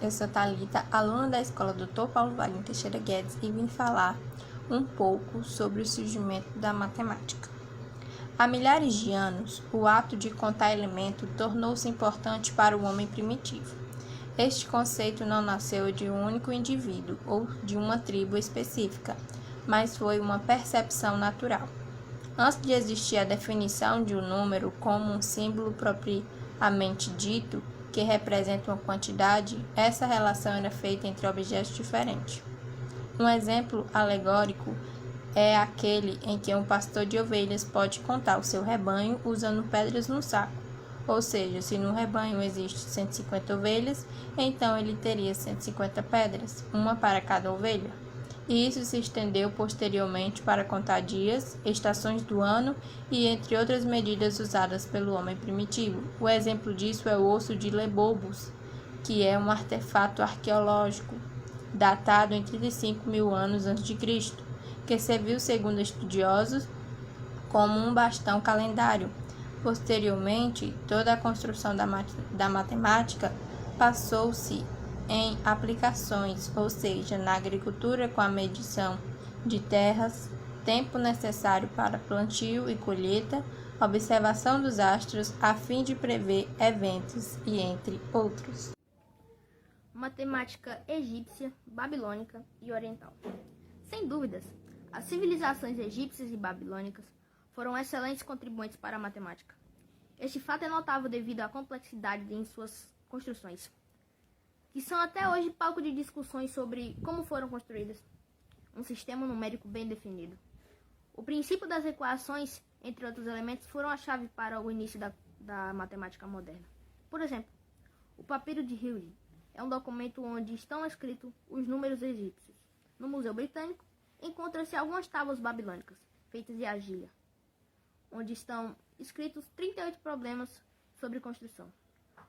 eu sou Thalita, aluna da Escola Dr. Paulo Wagner Teixeira Guedes e vim falar um pouco sobre o surgimento da matemática. Há milhares de anos, o ato de contar elemento tornou-se importante para o homem primitivo. Este conceito não nasceu de um único indivíduo ou de uma tribo específica, mas foi uma percepção natural. Antes de existir a definição de um número como um símbolo propriamente dito, que representa uma quantidade, essa relação era feita entre objetos diferentes. Um exemplo alegórico é aquele em que um pastor de ovelhas pode contar o seu rebanho usando pedras no saco. Ou seja, se no rebanho existe 150 ovelhas, então ele teria 150 pedras, uma para cada ovelha. E isso se estendeu posteriormente para contar dias, estações do ano e entre outras medidas usadas pelo homem primitivo. O exemplo disso é o osso de Lebobos, que é um artefato arqueológico datado em 35.000 anos a.C., que serviu, segundo estudiosos, como um bastão calendário. Posteriormente, toda a construção da matemática passou-se em aplicações, ou seja, na agricultura com a medição de terras, tempo necessário para plantio e colheita, observação dos astros a fim de prever eventos e entre outros. Matemática egípcia, babilônica e oriental. Sem dúvidas, as civilizações egípcias e babilônicas foram excelentes contribuintes para a matemática. Este fato é notável devido à complexidade em suas construções, que são até hoje palco de discussões sobre como foram construídas. Um sistema numérico bem definido. O princípio das equações, entre outros elementos, foram a chave para o início da matemática moderna. Por exemplo, o papiro de Hilde é um documento onde estão escritos os números egípcios. No Museu Britânico, encontram-se algumas tábuas babilônicas, feitas de argila, onde estão escritos 38 problemas sobre construção,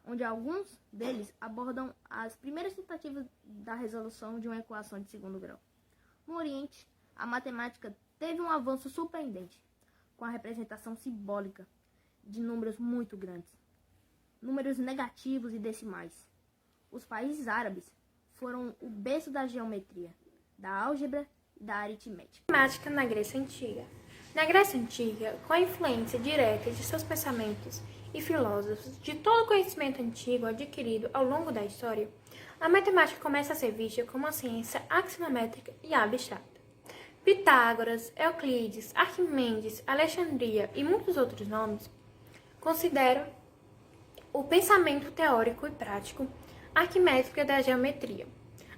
onde alguns deles abordam as primeiras tentativas da resolução de uma equação de segundo grau. No Oriente, a matemática teve um avanço surpreendente, com a representação simbólica de números muito grandes, números negativos e decimais. Os países árabes foram o berço da geometria, da álgebra e da aritmética. Matemática na Grécia Antiga. Na Grécia Antiga, com a influência direta de seus pensamentos e filósofos, de todo o conhecimento antigo adquirido ao longo da história, a matemática começa a ser vista como uma ciência axiométrica e abstrata. Pitágoras, Euclides, Arquimedes, Alexandria e muitos outros nomes consideram o pensamento teórico e prático arquimétrica da geometria.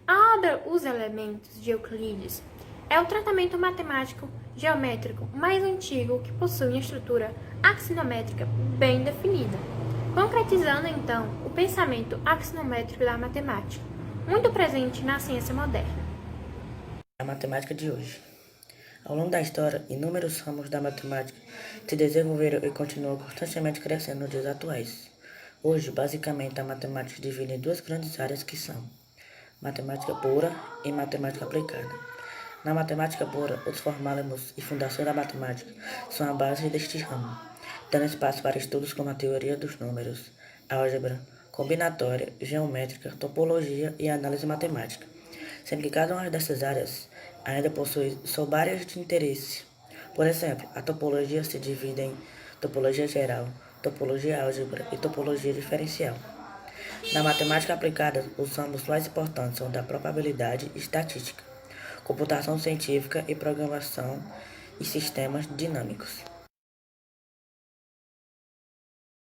A obra Os Elementos, de Euclides, é o tratamento matemático geométrico mais antigo que possui uma estrutura axiométrica bem definida, concretizando então o pensamento axiométrico da matemática, muito presente na ciência moderna. A matemática de hoje. Ao longo da história, inúmeros ramos da matemática se desenvolveram e continuam constantemente crescendo nos dias atuais. Hoje, basicamente, a matemática se divide em duas grandes áreas que são matemática pura e matemática aplicada. Na matemática pura, os formalismos e fundações da matemática são a base deste ramo, dando espaço para estudos como a teoria dos números, álgebra, combinatória, geométrica, topologia e análise matemática, sendo que cada uma dessas áreas ainda possui sub-áreas de interesse. Por exemplo, a topologia se divide em topologia geral, topologia álgebra e topologia diferencial. Na matemática aplicada, os ramos mais importantes são da probabilidade e estatística, computação científica e programação e sistemas dinâmicos.